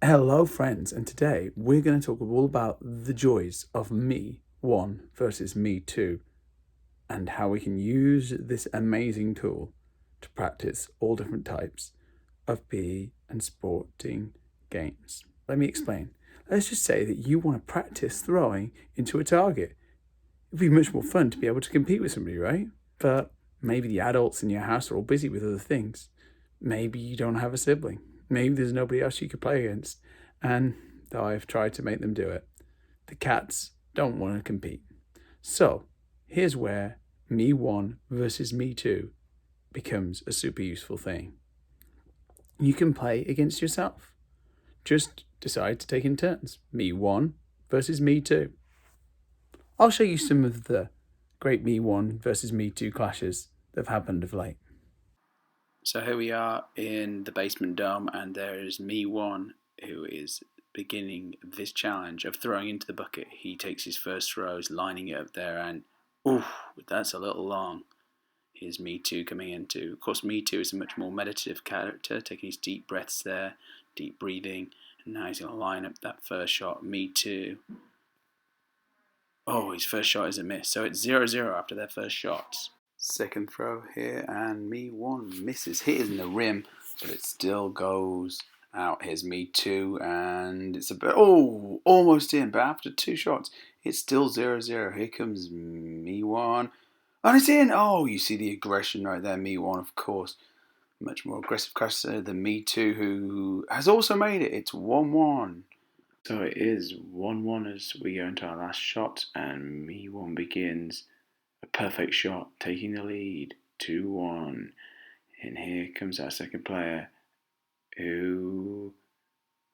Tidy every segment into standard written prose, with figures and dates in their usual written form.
Hello, friends, and today we're going to talk all about the joys of me one versus me two and how we can use this amazing tool to practice all different types of PE and sporting games. Let me explain. Let's just say that you want to practice throwing into a target. It'd be much more fun to be able to compete with somebody, right? But maybe the adults in your house are all busy with other things. Maybe you don't have a sibling. Maybe there's nobody else you could play against. And though I've tried to make them do it, the cats don't want to compete. So here's where me one versus me two becomes a super useful thing. You can play against yourself. Just decide to take in turns. Me one versus me two. I'll show you some of the great me one versus me two clashes that have happened of late. So here we are in the basement dome, and there is me one who is beginning this challenge of throwing into the bucket. He takes his first throws, lining it up there, and that's a little long. Here's me two coming into. Of course, me two is a much more meditative character, taking his deep breaths there, deep breathing, and now he's going to line up that first shot. Me two. Oh, his first shot is a miss. So it's 0-0 after their first shots. Second throw here, and me one misses. Hit in the rim, but it still goes out. Here's me two, and it's a bit almost in. But after two shots, it's still 0-0. Here comes me one, and it's in. Oh, you see the aggression right there. Me one, of course, much more aggressive crosser than me two, who has also made it. It's 1-1. So it is 1-1 as we go into our last shot, and me one begins. A perfect shot, taking the lead, 2-1. And here comes our second player, who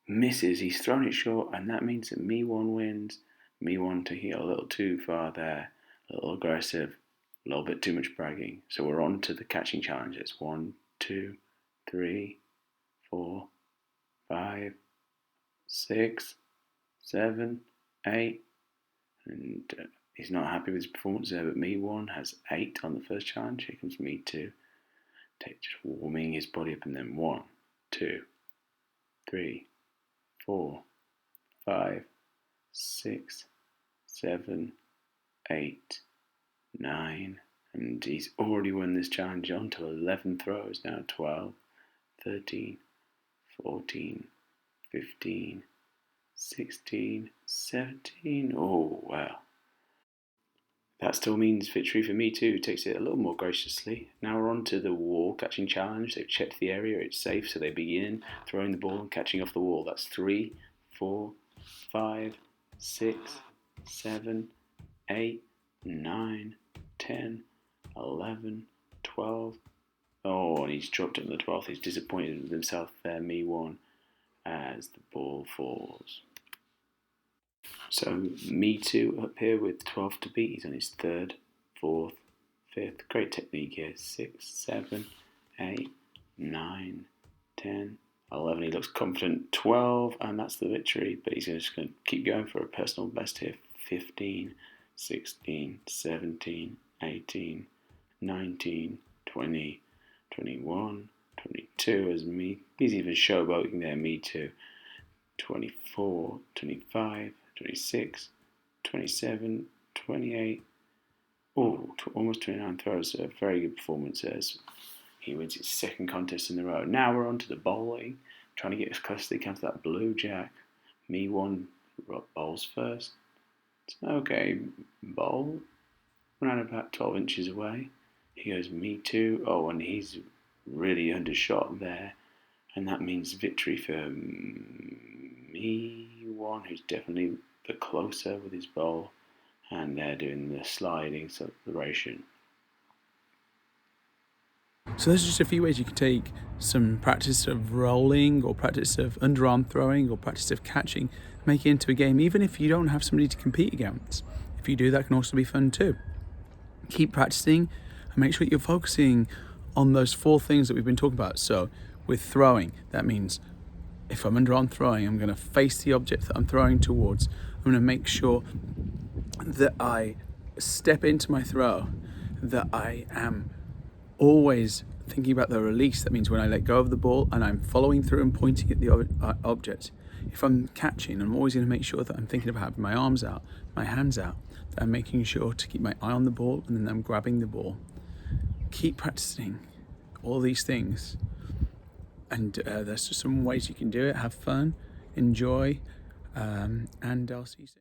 misses. He's thrown it short, and that means that me one wins. Me one taking it a little too far there, a little aggressive, a little bit too much bragging. So we're on to the catching challenges. 1, 2, 3, 4, 5, 6, 7, 8, and he's not happy with his performance there, but me one has 8 on the first challenge. Here comes me two, just warming his body up, and then 1, 2, 3, 4, 5, 6, 7, 8, 9, and he's already won this challenge on to 11 throws now. 12, 13, 14, 15, 16, 17. Oh, wow. That still means victory for me two, who takes it a little more graciously. Now we're on to the wall catching challenge. They've checked the area, it's safe, so they begin throwing the ball and catching off the wall. That's 3, 4, 5, 6, 7, 8, 9, 10, 11, 12. Oh, and he's dropped it on the 12th. He's disappointed with himself there, me one, as the ball falls. So me two up here with 12 to beat. He's on his third, fourth, fifth. Great technique here. 6, 7, 8, 9, 10, 11. He looks confident. 12, and that's the victory. But he's just going to keep going for a personal best here. 15, 16, 17, 18, 19, 20, 21, 22 as me. He's even showboating there, me too. 24, 25, 26, 27, 28, almost 29 throws. A very good performance as he wins his second contest in a row. Now we're on to the bowling, trying to get as close as they can to that blue jack. Me one bowls first. It's an okay bowl, around about 12 inches away. He goes me two. Oh, and he's really undershot there, and that means victory for me one, who's definitely the closer with his bowl, and they're doing the sliding celebration. So there's just a few ways you can take some practice of rolling or practice of underarm throwing or practice of catching, make it into a game, even if you don't have somebody to compete against. If you do, that can also be fun too. Keep practicing and make sure that you're focusing on those 4 things that we've been talking about. So with throwing, that means if I'm underarm throwing, I'm going to face the object that I'm throwing towards. I'm going to make sure that I step into my throw, that I am always thinking about the release. That means when I let go of the ball and I'm following through and pointing at the object. If I'm catching, I'm always going to make sure that I'm thinking about having my arms out, my hands out, that I'm making sure to keep my eye on the ball, and then I'm grabbing the ball. Keep practicing all these things, and there's just some ways you can do it. Have fun, enjoy, and I'll see you soon.